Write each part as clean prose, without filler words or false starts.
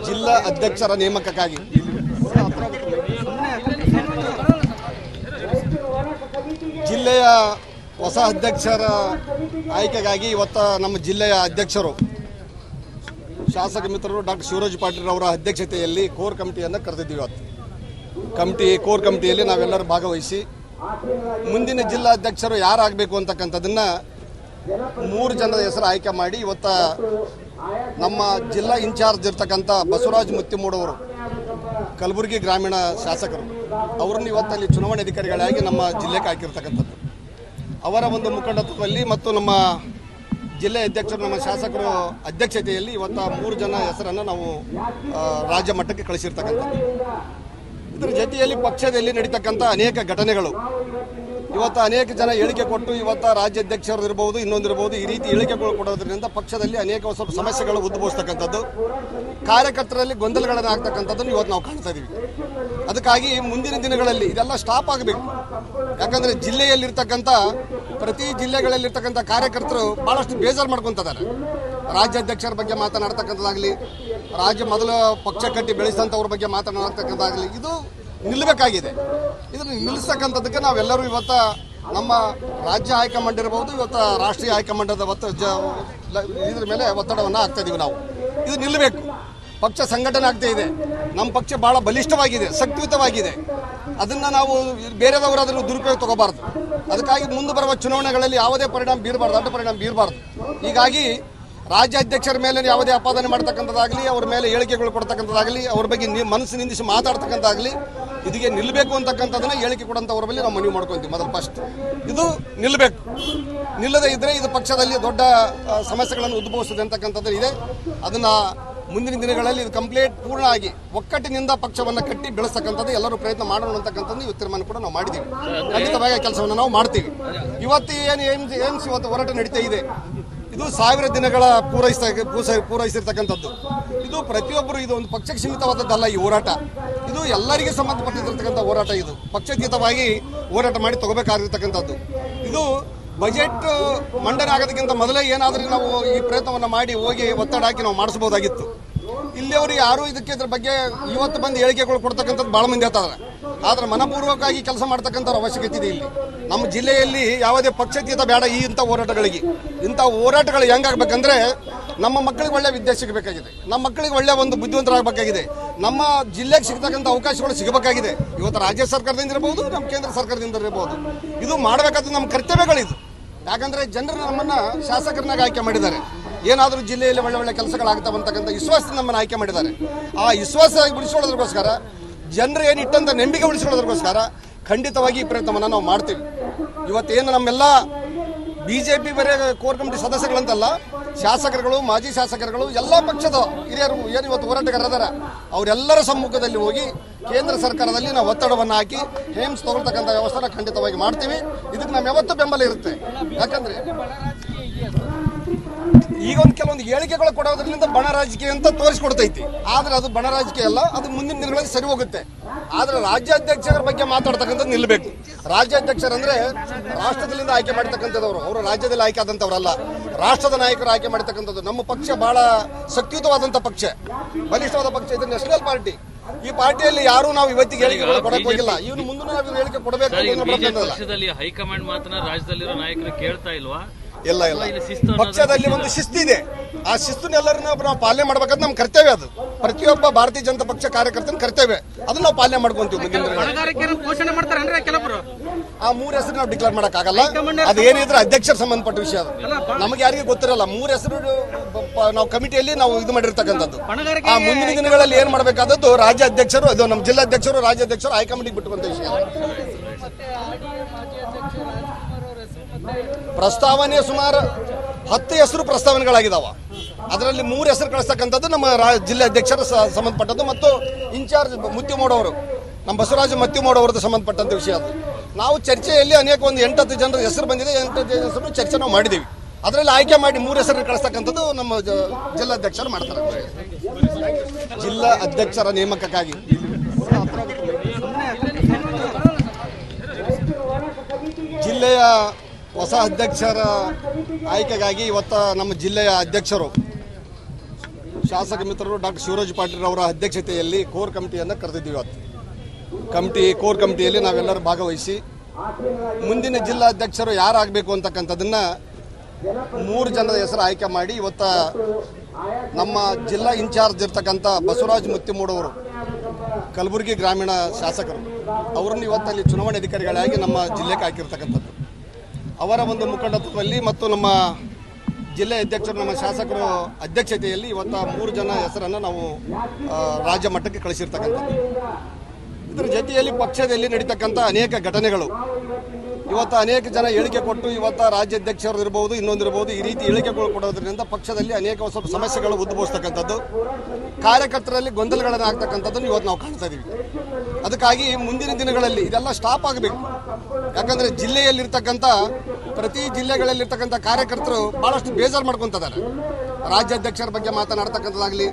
ಜಿಲ್ಲಾ ಅಧ್ಯಕ್ಷರ ನೇಮಕಕ್ಕಾಗಿ ಜಿಲ್ಲೆಯ ಹೊಸ ಅಧ್ಯಕ್ಷರ ಆಯ್ಕೆಗಾಗಿ ಇವತ್ತು ನಮ್ಮ ಜಿಲ್ಲೆಯ ಅಧ್ಯಕ್ಷರು ಶಾಸಕ ಮಿತ್ರರು ಡಾಕ್ಟರ್ ಶಿವರಾಜ್ ಪಾಟೀಲ್ ಅವರ ಅಧ್ಯಕ್ಷತೆಯಲ್ಲಿ ಕೋರ್ ಕಮಿಟಿಯನ್ನು ಕರೆದಿದ್ದೀವಿ. ಇವತ್ತು ಕೋರ್ ಕಮಿಟಿಯಲ್ಲಿ ನಾವೆಲ್ಲರೂ ಭಾಗವಹಿಸಿ ಮುಂದಿನ ಜಿಲ್ಲಾ ಅಧ್ಯಕ್ಷರು ಯಾರಾಗಬೇಕು ಅಂತಕ್ಕಂಥದ್ದನ್ನು 3 ಜನರ ಹೆಸರು ಆಯ್ಕೆ ಮಾಡಿ ಇವತ್ತು ನಮ್ಮ ಜಿಲ್ಲಾ ಇನ್ಚಾರ್ಜ್ ಇರ್ತಕ್ಕಂಥ ಬಸವರಾಜ ಮುತ್ತಿಮೂಡವರು ಕಲಬುರಗಿ ಗ್ರಾಮೀಣ ಶಾಸಕರು ಅವರನ್ನು ಇವತ್ತಲ್ಲಿ ಚುನಾವಣೆ ಅಧಿಕಾರಿಗಳಾಗಿ ನಮ್ಮ ಜಿಲ್ಲೆಗೆ ಹಾಕಿರ್ತಕ್ಕಂಥದ್ದು. ಅವರ ಒಂದು ಮುಖಂಡತ್ವದಲ್ಲಿ ಮತ್ತು ನಮ್ಮ ಜಿಲ್ಲೆ ಅಧ್ಯಕ್ಷರು ನಮ್ಮ ಶಾಸಕರು ಅಧ್ಯಕ್ಷತೆಯಲ್ಲಿ ಇವತ್ತು 3 ಜನ ಹೆಸರನ್ನು ನಾವು ರಾಜ್ಯ ಮಟ್ಟಕ್ಕೆ ಕಳಿಸಿರ್ತಕ್ಕಂಥದ್ದು. ಇದರ ಜೊತೆಯಲ್ಲಿ ಪಕ್ಷದಲ್ಲಿ ನಡೀತಕ್ಕಂಥ ಅನೇಕ ಘಟನೆಗಳು ಇವತ್ತು ಅನೇಕ ಜನ ಹೇಳಿಕೆ ಕೊಟ್ಟು ಇವತ್ತು ರಾಜ್ಯಾಧ್ಯಕ್ಷರು ಇರಬಹುದು, ಇನ್ನೊಂದಿರಬಹುದು, ಈ ರೀತಿ ಹೇಳಿಕೆಗಳು ಕೊಡೋದ್ರಿಂದ ಪಕ್ಷದಲ್ಲಿ ಅನೇಕ ಸ್ವಲ್ಪ ಸಮಸ್ಯೆಗಳು ಉದ್ಭವಿಸ್ತಕ್ಕಂಥದ್ದು, ಕಾರ್ಯಕರ್ತರಲ್ಲಿ ಗೊಂದಲಗಳನ್ನು ಆಗ್ತಕ್ಕಂಥದ್ದನ್ನು ಇವತ್ತು ನಾವು ಕಾಣ್ತಾ ಇದ್ದೀವಿ. ಅದಕ್ಕಾಗಿ ಮುಂದಿನ ದಿನಗಳಲ್ಲಿ ಇದೆಲ್ಲ ಸ್ಟಾಪ್ ಆಗಬೇಕು. ಯಾಕಂದರೆ ಜಿಲ್ಲೆಯಲ್ಲಿರ್ತಕ್ಕಂಥ ಪ್ರತಿ ಜಿಲ್ಲೆಗಳಲ್ಲಿರ್ತಕ್ಕಂಥ ಕಾರ್ಯಕರ್ತರು ಭಾಳಷ್ಟು ಬೇಜಾರು ಮಾಡ್ಕೊತಿದ್ದಾರೆ. ರಾಜ್ಯಾಧ್ಯಕ್ಷರ ಬಗ್ಗೆ ಮಾತನಾಡ್ತಕ್ಕಂಥದ್ದಾಗಲಿ, ಮೊದಲ ಪಕ್ಷ ಕಟ್ಟಿ ಬೆಳೆಸಿದಂಥವ್ರ ಬಗ್ಗೆ ಮಾತನಾಡ್ತಕ್ಕಂಥದ್ದಾಗಲಿ ಇದು ನಿಲ್ಲಬೇಕಾಗಿದೆ. ಇದನ್ನು ನಿಲ್ಲಿಸ್ತಕ್ಕಂಥದ್ದಕ್ಕೆ ನಾವೆಲ್ಲರೂ ಇವತ್ತು ನಮ್ಮ ರಾಜ್ಯ ಹೈಕಮಾಂಡ್ ಇರಬಹುದು, ಇವತ್ತು ರಾಷ್ಟ್ರೀಯ ಹೈಕಮಾಂಡದ ಇದ್ರ ಮೇಲೆ ಒತ್ತಡವನ್ನು ಹಾಕ್ತಾ ಇದೀವಿ. ನಾವು ಇದು ನಿಲ್ಲಬೇಕು. ಪಕ್ಷ ಸಂಘಟನೆ ಆಗ್ತಾ ಇದೆ. ನಮ್ಮ ಪಕ್ಷ ಭಾಳ ಬಲಿಷ್ಠವಾಗಿದೆ, ಶಕ್ತಿಯುತವಾಗಿದೆ. ಅದನ್ನು ನಾವು ಬೇರೆದವರು ಅದನ್ನು ದುರುಪಯೋಗ ತಗೋಬಾರ್ದು. ಅದಕ್ಕಾಗಿ ಮುಂದೆ ಬರುವ ಚುನಾವಣೆಗಳಲ್ಲಿ ಯಾವುದೇ ಪರಿಣಾಮ ಬೀರಬಾರ್ದು, ಅಡ್ಡ ಪರಿಣಾಮ ಬೀರಬಾರ್ದು. ಹೀಗಾಗಿ ರಾಜ್ಯಾಧ್ಯಕ್ಷರ ಮೇಲೆ ಯಾವುದೇ ಆಪಾದನೆ ಮಾಡ್ತಕ್ಕಂಥದ್ದಾಗಲಿ, ಅವ್ರ ಮೇಲೆ ಹೇಳಿಕೆಗಳು ಕೊಡ್ತಕ್ಕಂಥದ್ದಾಗಲಿ, ಅವ್ರ ಬಗ್ಗೆ ಮನಸ್ಸು ನಿಂದಿಸಿ ಮಾತಾಡ್ತಕ್ಕಂಥದ್ದಾಗಲಿ ಇದಕ್ಕೆ ನಿಲ್ಲಬೇಕು ಅಂತಕ್ಕಂಥದ್ದನ್ನ ಹೇಳಿಕೆ ಕೊಡೋಂಥವ್ರ ಮೇಲೆ ನಾವು ಮನವಿ ಮಾಡ್ಕೊತೀವಿ. ಮೊದಲು ಫಸ್ಟ್ ಇದು ನಿಲ್ಲಬೇಕು. ನಿಲ್ಲದೇ ಇದ್ದರೆ ಇದು ಪಕ್ಷದಲ್ಲಿ ದೊಡ್ಡ ಸಮಸ್ಯೆಗಳನ್ನು ಉದ್ಭವಿಸ್ತದೆ ಅಂತಕ್ಕಂಥದ್ದು ಇದೆ. ಅದನ್ನು ಮುಂದಿನ ದಿನಗಳಲ್ಲಿ ಇದು ಕಂಪ್ಲೀಟ್ ಪೂರ್ಣ ಆಗಿ ಒಕ್ಕಟ್ಟಿನಿಂದ ಪಕ್ಷವನ್ನು ಕಟ್ಟಿ ಬೆಳೆಸ್ತಕ್ಕಂಥದ್ದು ಎಲ್ಲರೂ ಪ್ರಯತ್ನ ಮಾಡೋಣ ಅಂತಕ್ಕಂಥದ್ದು ಇವತ್ತು ತೀರ್ಮಾನ ಕೂಡ ನಾವು ಮಾಡಿದ್ದೀವಿ. ಖಂಡಿತವಾಗಿ ಕೆಲಸವನ್ನು ನಾವು ಮಾಡ್ತೀವಿ. ಇವತ್ತು ಏನು ಏಮ್ಸ್ ಇವತ್ತು ಹೋರಾಟ ನಡೀತಾ ಇದೆ, ಇದು 1000 ದಿನಗಳ ಪೂರೈಸಿರ್ತಕ್ಕಂಥದ್ದು. ಇದು ಪ್ರತಿಯೊಬ್ಬರು, ಇದು ಒಂದು ಪಕ್ಷಕ್ಕೆ ಸೀಮಿತವಾದದ್ದಲ್ಲ. ಈ ಹೋರಾಟ ಇದು ಎಲ್ಲರಿಗೆ ಸಂಬಂಧಪಟ್ಟಿರ್ತಕ್ಕಂಥ ಹೋರಾಟ. ಇದು ಪಕ್ಷಾತೀತವಾಗಿ ಹೋರಾಟ ಮಾಡಿ ತಗೋಬೇಕಾಗಿರ್ತಕ್ಕಂಥದ್ದು. ಇದು ಬಜೆಟ್ ಮಂಡನೆ ಆಗೋದಕ್ಕಿಂತ ಮೊದಲೇ ಏನಾದರೂ ನಾವು ಈ ಪ್ರಯತ್ನವನ್ನು ಮಾಡಿ ಹೋಗಿ ಒತ್ತಡ ಹಾಕಿ ನಾವು ಮಾಡಿಸ್ಬೋದಾಗಿತ್ತು. ಇಲ್ಲಿಯವರು ಯಾರು ಇದ್ರ ಬಗ್ಗೆ ಇವತ್ತು ಬಂದು ಹೇಳಿಕೆಗಳು ಕೊಡ್ತಕ್ಕಂಥದ್ದು ಭಾಳ ಮಂದಿ ಹೇಳ್ತಾರೆ. ಆದರೆ ಮನಪೂರ್ವಕವಾಗಿ ಕೆಲಸ ಮಾಡ್ತಕ್ಕಂಥವ್ರ ಅವಶ್ಯಕತೆ ಇದೆ. ಇಲ್ಲಿ ನಮ್ಮ ಜಿಲ್ಲೆಯಲ್ಲಿ ಯಾವುದೇ ಪಕ್ಷಾತೀತ ಬೇಡ. ಇಂಥ ಹೋರಾಟಗಳು ಹೆಂಗಾಗಬೇಕಂದ್ರೆ ನಮ್ಮ ಮಕ್ಕಳಿಗೆ ಒಳ್ಳೆ ವಿದ್ಯೆ ಸಿಗಬೇಕಾಗಿದೆ, ನಮ್ಮ ಮಕ್ಕಳಿಗೆ ಒಳ್ಳೆ ಒಂದು ಬುದ್ಧಿವಂತರಾಗಬೇಕಾಗಿದೆ, ನಮ್ಮ ಜಿಲ್ಲೆಗೆ ಸಿಗ್ತಕ್ಕಂಥ ಅವಕಾಶಗಳು ಸಿಗಬೇಕಾಗಿದೆ. ಇವತ್ತು ರಾಜ್ಯ ಸರ್ಕಾರದಿಂದ ಇರಬಹುದು, ನಮ್ಮ ಕೇಂದ್ರ ಸರ್ಕಾರದಿಂದ ಇರಬಹುದು. ಇದು ಮಾಡಬೇಕಾದ ನಮ್ಮ ಕರ್ತವ್ಯಗಳಿದು. ಯಾಕಂದರೆ ಜನರು ನಮ್ಮನ್ನು ಶಾಸಕರನ್ನಾಗಿ ಆಯ್ಕೆ ಮಾಡಿದ್ದಾರೆ. ಏನಾದರೂ ಜಿಲ್ಲೆಯಲ್ಲಿ ಒಳ್ಳೆ ಕೆಲಸಗಳಾಗ್ತಾವಂತಕ್ಕಂಥ ವಿಶ್ವಾಸದಿಂದ ನಮ್ಮನ್ನು ಆಯ್ಕೆ ಮಾಡಿದ್ದಾರೆ. ಆ ವಿಶ್ವಾಸ ಉಳಿಸ್ಕೊಳ್ಳೋದಕ್ಕೋಸ್ಕರ, ಜನರು ಏನಿಟ್ಟಂಥ ನಂಬಿಕೆ ಉಳಿಸ್ಕೊಳ್ಳೋದಕ್ಕೋಸ್ಕರ ಖಂಡಿತವಾಗಿ ಈ ಪ್ರಯತ್ನವನ್ನು ನಾವು ಮಾಡ್ತೀವಿ. ಇವತ್ತೇನು ನಮ್ಮೆಲ್ಲ BJP ಬರೀ ಕೋರ್ ಕಮಿಟಿ ಸದಸ್ಯಗಳಂತಲ್ಲ, ಶಾಸಕರುಗಳು, ಮಾಜಿ ಶಾಸಕರುಗಳು, ಎಲ್ಲ ಪಕ್ಷದ ಹಿರಿಯರು ಏನು ಇವತ್ತು ಹೋರಾಟಗಾರರ ಅವರೆಲ್ಲರ ಸಮ್ಮುಖದಲ್ಲಿ ಹೋಗಿ ಕೇಂದ್ರ ಸರ್ಕಾರದಲ್ಲಿ ನಾವು ಒತ್ತಡವನ್ನು ಹಾಕಿ ಹೇಮ್ಸ್ ತಗೊಳ್ತಕ್ಕಂಥ ವ್ಯವಸ್ಥೆನ ಖಂಡಿತವಾಗಿ ಮಾಡ್ತೀವಿ. ಇದಕ್ಕೆ ನಮ್ಮ ಯಾವತ್ತೂ ಬೆಂಬಲ ಇರುತ್ತೆ. ಯಾಕಂದರೆ ಈಗ ಕೆಲವೊಂದು ಹೇಳಿಕೆಗಳು ಕೊಡೋದ್ರಿಂದ ಬಣ ರಾಜಕೀಯ ಅಂತ ತೋರಿಸ್ಕೊಡ್ತೈತಿ. ಆದರೆ ಅದು ಬಣ ರಾಜಕೀಯ ಅಲ್ಲ, ಅದು ಮುಂದಿನ ದಿನಗಳಲ್ಲಿ ಸರಿ ಹೋಗುತ್ತೆ. ಆದರೆ ರಾಜ್ಯಾಧ್ಯಕ್ಷರ ಬಗ್ಗೆ ಮಾತಾಡ್ತಕ್ಕಂಥದ್ದು ನಿಲ್ಲಬೇಕು. ರಾಜ್ಯಾಧ್ಯಕ್ಷರಂದ್ರೆ ರಾಷ್ಟ್ರದಲ್ಲಿಂದ ಆಯ್ಕೆ ಮಾಡ್ತಕ್ಕಂಥದ್ದವರು, ಅವರು ರಾಜ್ಯದಲ್ಲಿ ಆಯ್ಕೆ ಆದಂಥವ್ರಲ್ಲ, ರಾಷ್ಟ್ರದ ನಾಯಕರು ಆಯ್ಕೆ ಮಾಡ್ತಕ್ಕಂಥದ್ದು. ನಮ್ಮ ಪಕ್ಷ ಬಹಳ ಶಕ್ತಿಯುತವಾದಂಥ ಪಕ್ಷ, ಬಲಿಷ್ಠವಾದ ಪಕ್ಷ. ಇದು ನ್ಯಾಷನಲ್ ಪಾರ್ಟಿ. ಈ ಪಾರ್ಟಿಯಲ್ಲಿ ಯಾರು ನಾವು ಇವತ್ತಿಗೆ ಹೇಳಿಕೆಗಳು ಕೊಡಕ್ಕೆ ಹೋಗಿಲ್ಲ. ಇವನು ಮುಂದೆ ನಾವು ಹೇಳಿಕೆ ಕೊಡಬೇಕು. ಹೈಕಮಾಂಡ್ ಮಾತನ್ನ ರಾಜ್ಯದಲ್ಲಿರೋ ನಾಯಕರು ಕೇಳ್ತಾ ಇಲ್ವಾ? ಇಲ್ಲ, ಪಕ್ಷದಲ್ಲಿ ಒಂದು ಶಿಸ್ತಿದೆ. ಆ ಶಿಸ್ತನ್ನೆಲ್ಲರನ್ನ ನಾವು ಪಾಲನೆ ಮಾಡ್ಬೇಕಂತ ನಮ್ಮ ಕರ್ತವ್ಯ. ಅದು ಪ್ರತಿಯೊಬ್ಬ ಭಾರತೀಯ ಜನತಾ ಪಕ್ಷ ಕಾರ್ಯಕರ್ತನ ಕರ್ತವ್ಯ. ಅದನ್ನ ನಾವು ಪಾಲನೆ ಮಾಡ್ಕೊಂತೀವಿ. ಆ 3 ಹೆಸರು ನಾವು ಡಿಕ್ಲೇರ್ ಮಾಡೋಕ್ಕಾಗಲ್ಲ. ಅದು ಏನಿದ್ರೆ ಅಧ್ಯಕ್ಷರ ಸಂಬಂಧಪಟ್ಟ ವಿಷಯ. ಅದು ನಮಗೆ ಯಾರಿಗೆ ಗೊತ್ತಿರಲ್ಲ. 3 ಹೆಸರು ನಾವು ಕಮಿಟಿಯಲ್ಲಿ ನಾವು ಇದು ಮಾಡಿರ್ತಕ್ಕಂಥದ್ದು. ಆ ಮುಂದಿನ ದಿನಗಳಲ್ಲಿ ಏನ್ ಮಾಡಬೇಕಾದದ್ದು ರಾಜ್ಯ ಅಧ್ಯಕ್ಷರು, ಅದು ನಮ್ಮ ಜಿಲ್ಲಾಧ್ಯಕ್ಷರು, ರಾಜ್ಯಾಧ್ಯಕ್ಷರು ಹೈಕಮಾಂಡಿಗೆ ಬಿಟ್ಟುವಂತ ವಿಷಯ. ಪ್ರಸ್ತಾವನೆ ಸುಮಾರು 10 ಹೆಸರು ಪ್ರಸ್ತಾವನೆಗಳಾಗಿದ್ದಾವೆ. ಅದರಲ್ಲಿ 3 ಹೆಸರು ಕಳಿಸ್ತಕ್ಕಂಥದ್ದು ನಮ್ಮ ಜಿಲ್ಲೆ ಅಧ್ಯಕ್ಷರ ಸಂಬಂಧಪಟ್ಟದ್ದು ಮತ್ತು ಇನ್ಚಾರ್ಜ್ ಮುತ್ತಿಮೂಡವರು, ನಮ್ಮ ಬಸವರಾಜ ಮುತ್ತಿಮೂಡವ್ರದ್ದು ಸಂಬಂಧಪಟ್ಟಂಥ ವಿಷಯ. ಅದು ನಾವು ಚರ್ಚೆಯಲ್ಲಿ ಅನೇಕ ಒಂದು 8-10 ಜನರ ಹೆಸರು ಬಂದಿದೆ. 8-10 ಹೆಸರು ಚರ್ಚೆ ನಾವು ಮಾಡಿದ್ದೀವಿ. ಅದರಲ್ಲಿ ಆಯ್ಕೆ ಮಾಡಿ 3 ಹೆಸರು ಕಳಿಸ್ತಕ್ಕಂಥದ್ದು ನಮ್ಮ ಜಿಲ್ಲಾಧ್ಯಕ್ಷರು ಮಾಡ್ತಾರೆ. ಜಿಲ್ಲಾ ಅಧ್ಯಕ್ಷರ ನೇಮಕಕ್ಕಾಗಿ ಜಿಲ್ಲೆಯ ಹೊಸ ಅಧ್ಯಕ್ಷರ ಆಯ್ಕೆಗಾಗಿ ಇವತ್ತು ನಮ್ಮ ಜಿಲ್ಲೆಯ ಅಧ್ಯಕ್ಷರು ಶಾಸಕ ಮಿತ್ರರು ಡಾಕ್ಟರ್ ಶಿವರಾಜ್ ಪಾಟೀಲ್ ಅವರ ಅಧ್ಯಕ್ಷತೆಯಲ್ಲಿ ಕೋರ್ ಕಮಿಟಿಯನ್ನು ಕರೆದಿದ್ದೀವಿ. ಇವತ್ತು ಕೋರ್ ಕಮಿಟಿಯಲ್ಲಿ ನಾವೆಲ್ಲರೂ ಭಾಗವಹಿಸಿ ಮುಂದಿನ ಜಿಲ್ಲಾಧ್ಯಕ್ಷರು ಯಾರಾಗಬೇಕು ಅಂತಕ್ಕಂಥದ್ದನ್ನು 3 ಜನರ ಹೆಸರು ಆಯ್ಕೆ ಮಾಡಿ ಇವತ್ತು ನಮ್ಮ ಜಿಲ್ಲಾ ಇನ್ಚಾರ್ಜ್ ಇರ್ತಕ್ಕಂಥ ಬಸವರಾಜ ಮುತ್ತಿಮೂಡವರು ಕಲಬುರಗಿ ಗ್ರಾಮೀಣ ಶಾಸಕರು ಅವರನ್ನು ಇವತ್ತಲ್ಲಿ ಚುನಾವಣೆ ಅಧಿಕಾರಿಗಳಾಗಿ ನಮ್ಮ ಜಿಲ್ಲೆಗೆ ಹಾಕಿರ್ತಕ್ಕಂಥದ್ದು. ಅವರ ಒಂದು ಮುಖಂಡತ್ವದಲ್ಲಿ ಮತ್ತು ನಮ್ಮ ಜಿಲ್ಲೆ ಅಧ್ಯಕ್ಷರು ನಮ್ಮ ಶಾಸಕರು ಅಧ್ಯಕ್ಷತೆಯಲ್ಲಿ ಇವತ್ತು 3 ಜನ ಹೆಸರನ್ನು ನಾವು ರಾಜ್ಯ ಮಟ್ಟಕ್ಕೆ ಕಳಿಸಿರ್ತಕ್ಕಂಥದ್ದು. ಇದರ ಜೊತೆಯಲ್ಲಿ ಪಕ್ಷದಲ್ಲಿ ನಡೀತಕ್ಕಂಥ ಅನೇಕ ಘಟನೆಗಳು ಇವತ್ತು ಅನೇಕ ಜನ ಹೇಳಿಕೆ ಕೊಟ್ಟು ಇವತ್ತು ರಾಜ್ಯಾಧ್ಯಕ್ಷರು ಇರ್ಬೋದು, ಇನ್ನೊಂದಿರ್ಬೋದು, ಈ ರೀತಿ ಹೇಳಿಕೆಗಳು ಕೊಡೋದ್ರಿಂದ ಪಕ್ಷದಲ್ಲಿ ಅನೇಕ ಸ್ವಲ್ಪ ಸಮಸ್ಯೆಗಳು ಉದ್ಭವಿಸ್ತಕ್ಕಂಥದ್ದು, ಕಾರ್ಯಕರ್ತರಲ್ಲಿ ಗೊಂದಲಗಳನ್ನು ಆಗ್ತಕ್ಕಂಥದ್ದನ್ನು ಇವತ್ತು ನಾವು ಕಾಣ್ತಾ ಇದ್ದೀವಿ. ಅದಕ್ಕಾಗಿ ಮುಂದಿನ ದಿನಗಳಲ್ಲಿ ಇದೆಲ್ಲ ಸ್ಟಾಪ್ ಆಗಬೇಕು. ಯಾಕಂದರೆ ಜಿಲ್ಲೆಯಲ್ಲಿರ್ತಕ್ಕಂಥ ಪ್ರತಿ ಜಿಲ್ಲೆಗಳಲ್ಲಿರ್ತಕ್ಕಂಥ ಕಾರ್ಯಕರ್ತರು ಭಾಳಷ್ಟು ಬೇಜಾರು ಮಾಡ್ಕೊತಿದ್ದಾರೆ. ರಾಜ್ಯಾಧ್ಯಕ್ಷರ ಬಗ್ಗೆ ಮಾತನಾಡ್ತಕ್ಕಂಥದ್ದಾಗಲಿ,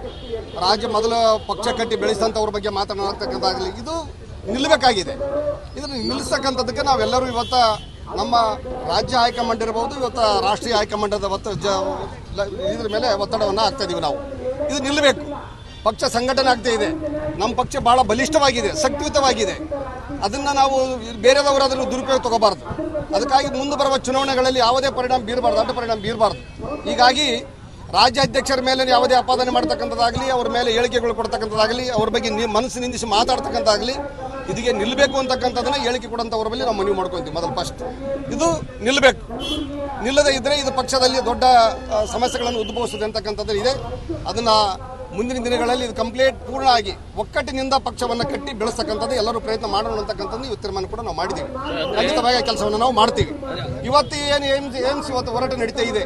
ರಾಜ್ಯ ಮೊದಲು ಪಕ್ಷ ಕಟ್ಟಿ ಬೆಳೆಸಿದಂಥವ್ರ ಬಗ್ಗೆ ಮಾತನಾಡ್ತಕ್ಕಂಥದ್ದಾಗಲಿ ಇದು ನಿಲ್ಲಬೇಕಾಗಿದೆ. ಇದನ್ನು ನಿಲ್ಲಿಸ್ತಕ್ಕಂಥದ್ದಕ್ಕೆ ನಾವೆಲ್ಲರೂ ಇವತ್ತು ನಮ್ಮ ರಾಜ್ಯ ಹೈಕಮಾಂಡ್ ಇರ್ಬೋದು, ಇವತ್ತು ರಾಷ್ಟ್ರೀಯ ಹೈಕಮಾಂಡದ ಇದ್ರ ಮೇಲೆ ಒತ್ತಡವನ್ನು ಹಾಕ್ತಾ ಇದೀವಿ. ನಾವು ಇದು ನಿಲ್ಲಬೇಕು. ಪಕ್ಷ ಸಂಘಟನೆ ಆಗ್ತಾ ಇದೆ. ನಮ್ಮ ಪಕ್ಷ ಭಾಳ ಬಲಿಷ್ಠವಾಗಿದೆ, ಶಕ್ತಿಯುತವಾಗಿದೆ. ಅದನ್ನು ನಾವು ಬೇರೆದವರು ಅದನ್ನು ದುರುಪಯೋಗ ತಗೋಬಾರ್ದು. ಅದಕ್ಕಾಗಿ ಮುಂದೆ ಬರುವ ಚುನಾವಣೆಗಳಲ್ಲಿ ಯಾವುದೇ ಪರಿಣಾಮ ಬೀರಬಾರ್ದು, ಅಡ್ಡ ಪರಿಣಾಮ ಬೀರಬಾರ್ದು. ಹೀಗಾಗಿ ರಾಜ್ಯಾಧ್ಯಕ್ಷರ ಮೇಲೆ ಯಾವುದೇ ಆಪಾದನೆ ಮಾಡ್ತಕ್ಕಂಥದ್ದಾಗಲಿ, ಅವ್ರ ಮೇಲೆ ಹೇಳಿಕೆಗಳು ಕೊಡ್ತಕ್ಕಂಥದ್ದಾಗಲಿ, ಅವ್ರ ಬಗ್ಗೆ ಮನಸ್ಸು ನಿಂದಿಸಿ ಮಾತಾಡ್ತಕ್ಕಂಥದ್ದಾಗಲಿ ಇದಕ್ಕೆ ನಿಲ್ಲಬೇಕು ಅಂತಕ್ಕಂಥದ್ದನ್ನು ಹೇಳಿಕೆ ಕೊಡೋಂಥವ್ರ ಮೇಲೆ ನಾವು ಮನವಿ ಮಾಡ್ಕೊತೀವಿ. ಮೊದಲು ಫಸ್ಟ್ ಇದು ನಿಲ್ಲಬೇಕು. ನಿಲ್ಲದೇ ಇದ್ದರೆ ಇದು ಪಕ್ಷದಲ್ಲಿ ದೊಡ್ಡ ಸಮಸ್ಯೆಗಳನ್ನು ಉದ್ಭವಿಸ್ತದೆ ಅಂತಕ್ಕಂಥದ್ದು ಇದೆ. ಅದನ್ನು ಮುಂದಿನ ದಿನಗಳಲ್ಲಿ ಇದು ಕಂಪ್ಲೀಟ್ ಪೂರ್ಣ ಆಗಿ ಒಕ್ಕಟ್ಟಿನಿಂದ ಪಕ್ಷವನ್ನು ಕಟ್ಟಿ ಬೆಳೆಸ್ತಕ್ಕಂಥದ್ದು ಎಲ್ಲರೂ ಪ್ರಯತ್ನ ಮಾಡೋಣ ಅಂತಕ್ಕಂಥದ್ದು ಇವತ್ತು ತೀರ್ಮಾನ ಕೂಡ ನಾವು ಮಾಡಿದ್ದೀವಿ. ಖಂಡಿತವಾಗಿ ಕೆಲಸವನ್ನು ನಾವು ಮಾಡ್ತೀವಿ. ಇವತ್ತು ಏನು ಏಮ್ಸ್ ಇವತ್ತು ಹೋರಾಟ ನಡೀತಾ ಇದೆ,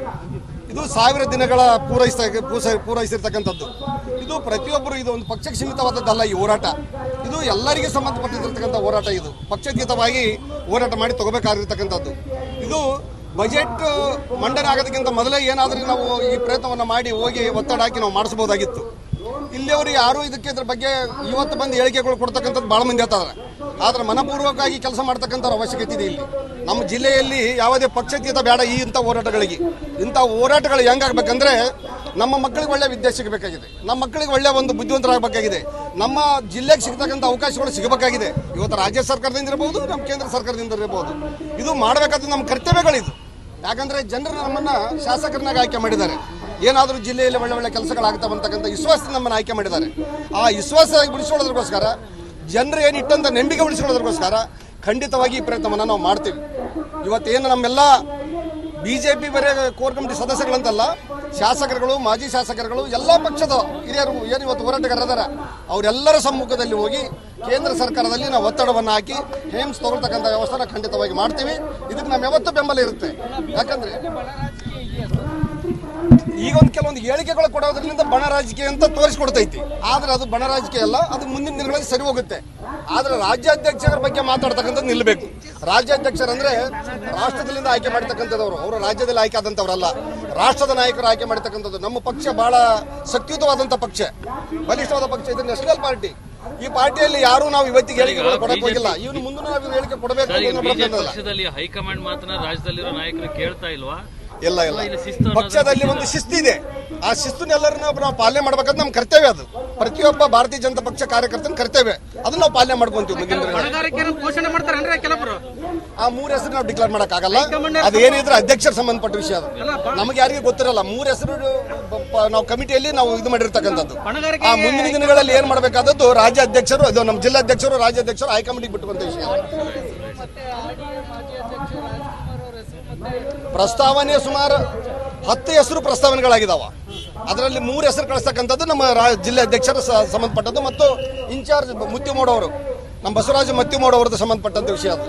ಇದು 1000 ದಿನಗಳ ಪೂರೈಸಿರ್ತಕ್ಕಂಥದ್ದು. ಇದು ಪ್ರತಿಯೊಬ್ಬರು ಇದು ಒಂದು ಪಕ್ಷಕ್ಕೆ ಸೀಮಿತವಾದದ್ದಲ್ಲ. ಈ ಹೋರಾಟ ಇದು ಎಲ್ಲರಿಗೆ ಸಂಬಂಧಪಟ್ಟಿರ್ತಕ್ಕಂಥ ಹೋರಾಟ. ಇದು ಪಕ್ಷಾತೀತವಾಗಿ ಹೋರಾಟ ಮಾಡಿ ತಗೋಬೇಕಾಗಿರ್ತಕ್ಕಂಥದ್ದು. ಇದು ಬಜೆಟ್ ಮಂಡನೆ ಆಗೋದಕ್ಕಿಂತ ಮೊದಲೇ ಏನಾದರೂ ನಾವು ಈ ಪ್ರಯತ್ನವನ್ನು ಮಾಡಿ ಹೋಗಿ ಒತ್ತಡ ಹಾಕಿ ನಾವು ಮಾಡಿಸ್ಬೋದಾಗಿತ್ತು. ಇಲ್ಲಿಯವರು ಯಾರು ಇದ್ರ ಬಗ್ಗೆ ಇವತ್ತು ಬಂದು ಹೇಳಿಕೆಗಳು ಕೊಡ್ತಕ್ಕಂಥದ್ದು ಭಾಳ ಮಂದಿ ಹೇಳ್ತಾರೆ. ಆದರೆ ಮನಪೂರ್ವಕವಾಗಿ ಕೆಲಸ ಮಾಡ್ತಕ್ಕಂಥ ಅವಶ್ಯಕತೆ ಇದೆ. ಇಲ್ಲಿ ನಮ್ಮ ಜಿಲ್ಲೆಯಲ್ಲಿ ಯಾವುದೇ ಪಕ್ಷಾತೀತ ಬೇಡ. ಇಂಥ ಹೋರಾಟಗಳು ಹೆಂಗಾಗಬೇಕಂದ್ರೆ ನಮ್ಮ ಮಕ್ಕಳಿಗೆ ಒಳ್ಳೆ ವಿದ್ಯೆ ಸಿಗಬೇಕಾಗಿದೆ, ನಮ್ಮ ಮಕ್ಕಳಿಗೆ ಒಳ್ಳೆ ಒಂದು ಬುದ್ಧಿವಂತರಾಗಬೇಕಾಗಿದೆ, ನಮ್ಮ ಜಿಲ್ಲೆಗೆ ಸಿಗ್ತಕ್ಕಂಥ ಅವಕಾಶಗಳು ಸಿಗಬೇಕಾಗಿದೆ. ಇವತ್ತು ರಾಜ್ಯ ಸರ್ಕಾರದಿಂದ ಇರ್ಬೋದು, ನಮ್ಮ ಕೇಂದ್ರ ಸರ್ಕಾರದಿಂದ ಇರ್ಬೋದು, ಇದು ಮಾಡಬೇಕಾದ ನಮ್ಮ ಕರ್ತವ್ಯಗಳಿದು. ಯಾಕಂದರೆ ಜನರು ನಮ್ಮನ್ನು ಶಾಸಕರನ್ನಾಗಿ ಆಯ್ಕೆ ಮಾಡಿದ್ದಾರೆ. ಏನಾದರೂ ಜಿಲ್ಲೆಯಲ್ಲಿ ಒಳ್ಳೆ ಕೆಲಸಗಳಾಗ್ತಾವಂತಕ್ಕಂಥ ವಿಶ್ವಾಸದಿಂದ ನಮ್ಮನ್ನು ಆಯ್ಕೆ ಮಾಡಿದ್ದಾರೆ. ಆ ವಿಶ್ವಾಸ ಉಳಿಸ್ಕೊಳ್ಳೋದಕ್ಕೋಸ್ಕರ, ಜನರು ಏನು ಇಟ್ಟಂಥ ನಂಬಿಕೆ ಉಳಿಸ್ಕೊಳ್ಳೋದಕ್ಕೋಸ್ಕರ ಖಂಡಿತವಾಗಿ ಈ ಪ್ರಯತ್ನವನ್ನು ನಾವು ಮಾಡ್ತೀವಿ. ಇವತ್ತೇನು ನಮ್ಮೆಲ್ಲ BJP ಬರೀ ಕೋರ್ ಕಮಿಟಿ ಸದಸ್ಯಗಳಂತಲ್ಲ, ಶಾಸಕರುಗಳು, ಮಾಜಿ ಶಾಸಕರುಗಳು, ಎಲ್ಲ ಪಕ್ಷದ ಹಿರಿಯರು ಏನು ಇವತ್ತು ಹೋರಾಟಗಾರರ ಅವರೆಲ್ಲರ ಸಮ್ಮುಖದಲ್ಲಿ ಹೋಗಿ ಕೇಂದ್ರ ಸರ್ಕಾರದಲ್ಲಿ ನಾವು ಒತ್ತಡವನ್ನು ಹಾಕಿ ಹೇಮ್ಸ್ ತಗೊಳ್ತಕ್ಕಂಥ ವ್ಯವಸ್ಥೆನ ಖಂಡಿತವಾಗಿ ಮಾಡ್ತೀವಿ. ಇದಕ್ಕೆ ನಮ್ಮ ಯಾವತ್ತೂ ಬೆಂಬಲ ಇರುತ್ತೆ. ಯಾಕಂದರೆ ಈಗ ಕೆಲವೊಂದು ಹೇಳಿಕೆಗಳು ಕೊಡೋದ್ರಿಂದ ಬಣ ರಾಜಕೀಯ ಅಂತ ತೋರಿಸ್ಕೊಡ್ತೈತಿ. ಆದರೆ ಅದು ಬಣ ರಾಜಕೀಯ ಅಲ್ಲ, ಅದು ಮುಂದಿನ ದಿನಗಳಲ್ಲಿ ಸರಿ ಹೋಗುತ್ತೆ. ಆದರೆ ರಾಜ್ಯಾಧ್ಯಕ್ಷರ ಬಗ್ಗೆ ಮಾತಾಡ್ತಕ್ಕಂಥದ್ದು ನಿಲ್ಲಬೇಕು. ರಾಜ್ಯಾಧ್ಯಕ್ಷರಂದ್ರೆ ರಾಷ್ಟ್ರದಲ್ಲಿಂದ ಆಯ್ಕೆ ಮಾಡ್ತಕ್ಕಂಥದ್ದವರು, ಅವರು ರಾಜ್ಯದಲ್ಲಿ ಆಯ್ಕೆ ಆದಂಥವ್ರಲ್ಲ, ರಾಷ್ಟ್ರದ ನಾಯಕರು ಆಯ್ಕೆ ಮಾಡ್ತಕ್ಕಂಥದ್ದು. ನಮ್ಮ ಪಕ್ಷ ಬಹಳ ಶಕ್ತಿಯುತವಾದಂಥ ಪಕ್ಷ, ಬಲಿಷ್ಠವಾದ ಪಕ್ಷ. ಇದು ನ್ಯಾಷನಲ್ ಪಾರ್ಟಿ. ಈ ಪಾರ್ಟಿಯಲ್ಲಿ ಯಾರು ನಾವು ಇವತ್ತಿಗೆ ಹೇಳಿಕೆ ಕೊಡಕ್ಕೆ ಹೋಗಿಲ್ಲ. ಇವನು ಮುಂದೆ ನಾವು ಹೇಳಿಕೆ ಕೊಡಬೇಕು. ಹೈಕಮಾಂಡ್ ಮಾತನ್ನ ರಾಜ್ಯದಲ್ಲಿರೋ ನಾಯಕರು ಕೇಳ್ತಾ ಇಲ್ವಾ? ಇಲ್ಲ, ಪಕ್ಷದಲ್ಲಿ ಒಂದು ಶಿಸ್ತಿದೆ. ಆ ಶಿಸ್ತನ್ನೆಲ್ಲರೂ ನಾವು ಪಾಲನೆ ಮಾಡ್ಬೇಕಂತ ನಮ್ಮ ಕರ್ತವ್ಯ. ಅದು ಪ್ರತಿಯೊಬ್ಬ ಭಾರತೀಯ ಜನತಾ ಪಕ್ಷ ಕಾರ್ಯಕರ್ತನ ಕರ್ತವ್ಯ. ಅದನ್ನ ನಾವು ಪಾಲನೆ ಮಾಡ್ಕೊಂತೀವಿ. ಆ 3 ಹೆಸರು ನಾವು ಡಿಕ್ಲೇರ್ ಮಾಡಕ್ಕಾಗಲ್ಲ. ಅದೇನಿದ್ರೆ ಅಧ್ಯಕ್ಷರ ಸಂಬಂಧಪಟ್ಟ ವಿಷಯ. ಅದು ನಮಗೆ ಯಾರಿಗೂ ಗೊತ್ತಿರಲ್ಲ. 3 ಹೆಸರು ನಾವು ಕಮಿಟಿಯಲ್ಲಿ ನಾವು ಇದು ಮಾಡಿರ್ತಕ್ಕಂಥದ್ದು. ಆ ಮುಂದಿನ ದಿನಗಳಲ್ಲಿ ಏನ್ ಮಾಡಬೇಕಾದದ್ದು ರಾಜ್ಯ ಅಧ್ಯಕ್ಷರು, ಅದು ನಮ್ಮ ಜಿಲ್ಲಾಧ್ಯಕ್ಷರು, ರಾಜ್ಯಾಧ್ಯಕ್ಷರು ಹೈಕಮಾಂಡಿಗೆ ಬಿಟ್ಟುವಂತ ವಿಷಯ. ಪ್ರಸ್ತಾವನೆ ಸುಮಾರು 10 ಹೆಸರು ಪ್ರಸ್ತಾವನೆಗಳಾಗಿದ್ದಾವ. ಅದರಲ್ಲಿ 3 ಹೆಸರು ಕಳಿಸ್ತಕ್ಕಂಥದ್ದು ನಮ್ಮ ಜಿಲ್ಲೆ ಅಧ್ಯಕ್ಷರ ಸಂಬಂಧಪಟ್ಟದ್ದು ಮತ್ತು ಇನ್ಚಾರ್ಜ್ ಮುತ್ತಿಮೂಡವರು, ನಮ್ಮ ಬಸವರಾಜ ಮುತ್ತಿಮೂಡವ್ರದ್ದು ಸಂಬಂಧಪಟ್ಟಂಥ ವಿಷಯ. ಅದು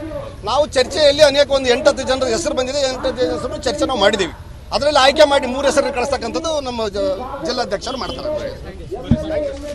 ನಾವು ಚರ್ಚೆಯಲ್ಲಿ ಅನೇಕ ಒಂದು 8-10 ಜನರ ಹೆಸರು ಬಂದಿದೆ. 8-10 ಹೆಸರು ಚರ್ಚೆ ನಾವು ಮಾಡಿದ್ದೀವಿ. ಅದರಲ್ಲಿ ಆಯ್ಕೆ ಮಾಡಿ 3 ಹೆಸರು ಕಳಿಸ್ತಕ್ಕಂಥದ್ದು ನಮ್ಮ ಜಿಲ್ಲಾಧ್ಯಕ್ಷರು ಮಾಡ್ತಾರೆ.